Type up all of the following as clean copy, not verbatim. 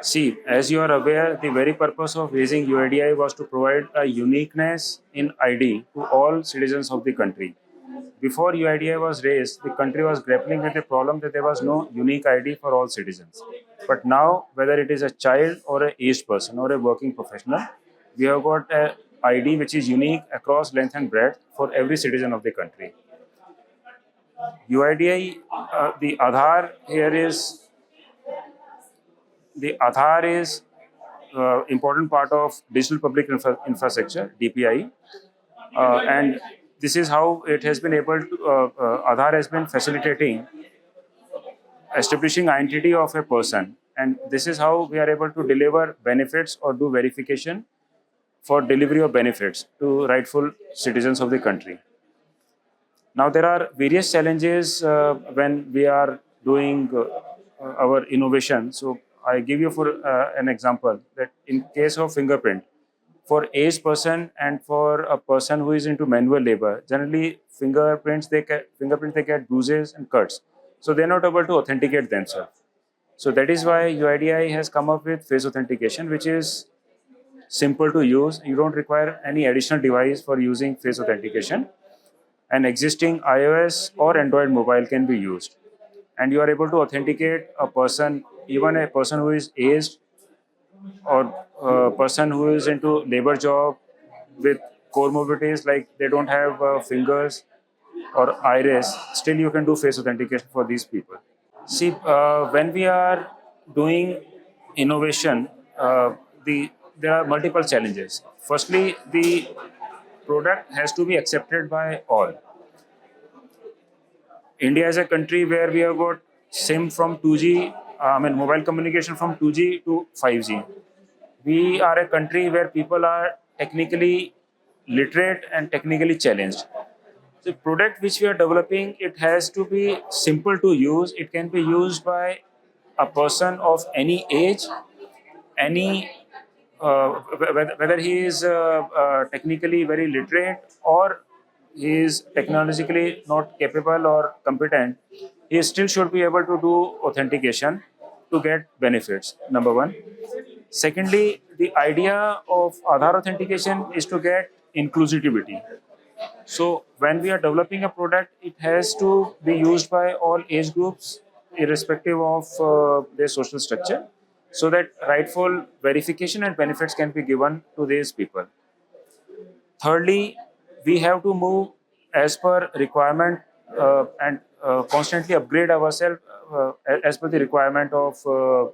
See, as you are aware, the very purpose of raising UIDI was to provide a uniqueness in ID to all citizens of the country. Before UIDI was raised, the country was grappling with the problem that there was no unique ID for all citizens. But now, whether it is a child or an aged person or a working professional, we have got a ID which is unique across length and breadth for every citizen of the country. UIDI, the Aadhaar is important part of digital public infrastructure (DPI), and this is how it has been able to. Aadhaar has been facilitating establishing identity of a person, and this is how we are able to deliver benefits or do verification for delivery of benefits to rightful citizens of the country. Now there are various challenges when we are doing our innovation. So I give you for an example that in case of fingerprint, for aged person and for a person who is into manual labor, generally fingerprints they get bruises and cuts, so they're not able to authenticate themselves. So that is why UIDI has come up with face authentication, which is simple to use. You don't require any additional device for using face authentication. An existing iOS or Android mobile can be used, and you are able to authenticate a person, even a person who is aged or a person who is into labor job with comorbidities like they don't have fingers or iris. Still, you can do face authentication for these people. See, when we are doing innovation, there are multiple challenges. Firstly, the product has to be accepted by all. India is a country where we have got SIM from 2G, mobile communication from 2G to 5G. We are a country where people are technically literate and technically challenged. The product which we are developing, it has to be simple to use. It can be used by a person of any age, any whether he is technically very literate or he is technologically not capable or competent, he still should be able to do authentication to get benefits. Number one. Secondly, the idea of Aadhaar authentication is to get inclusivity. So when we are developing a product, it has to be used by all age groups, irrespective of their social structure, so that rightful verification and benefits can be given to these people. Thirdly, we have to move as per requirement and constantly upgrade ourselves as per the requirement of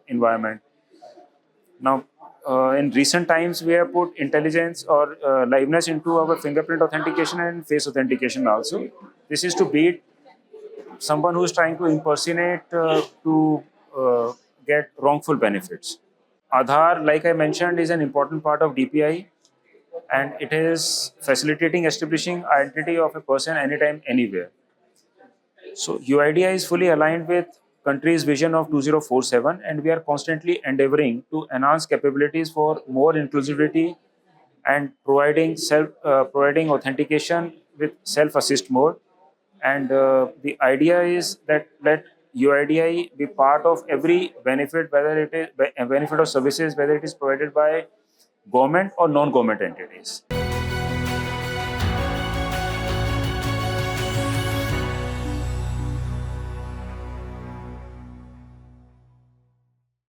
environment. Now, in recent times, we have put intelligence or liveness into our fingerprint authentication and face authentication also. This is to beat someone who is trying to impersonate to get wrongful benefits. Aadhaar, like I mentioned, is an important part of DPI, and it is facilitating establishing identity of a person anytime, anywhere. So UIDI is fully aligned with country's vision of 2047, and we are constantly endeavoring to enhance capabilities for more inclusivity and providing authentication with self-assist mode. And the idea is that let UIDI be part of every benefit, whether it is a benefit or services, whether it is provided by government or non-government entities.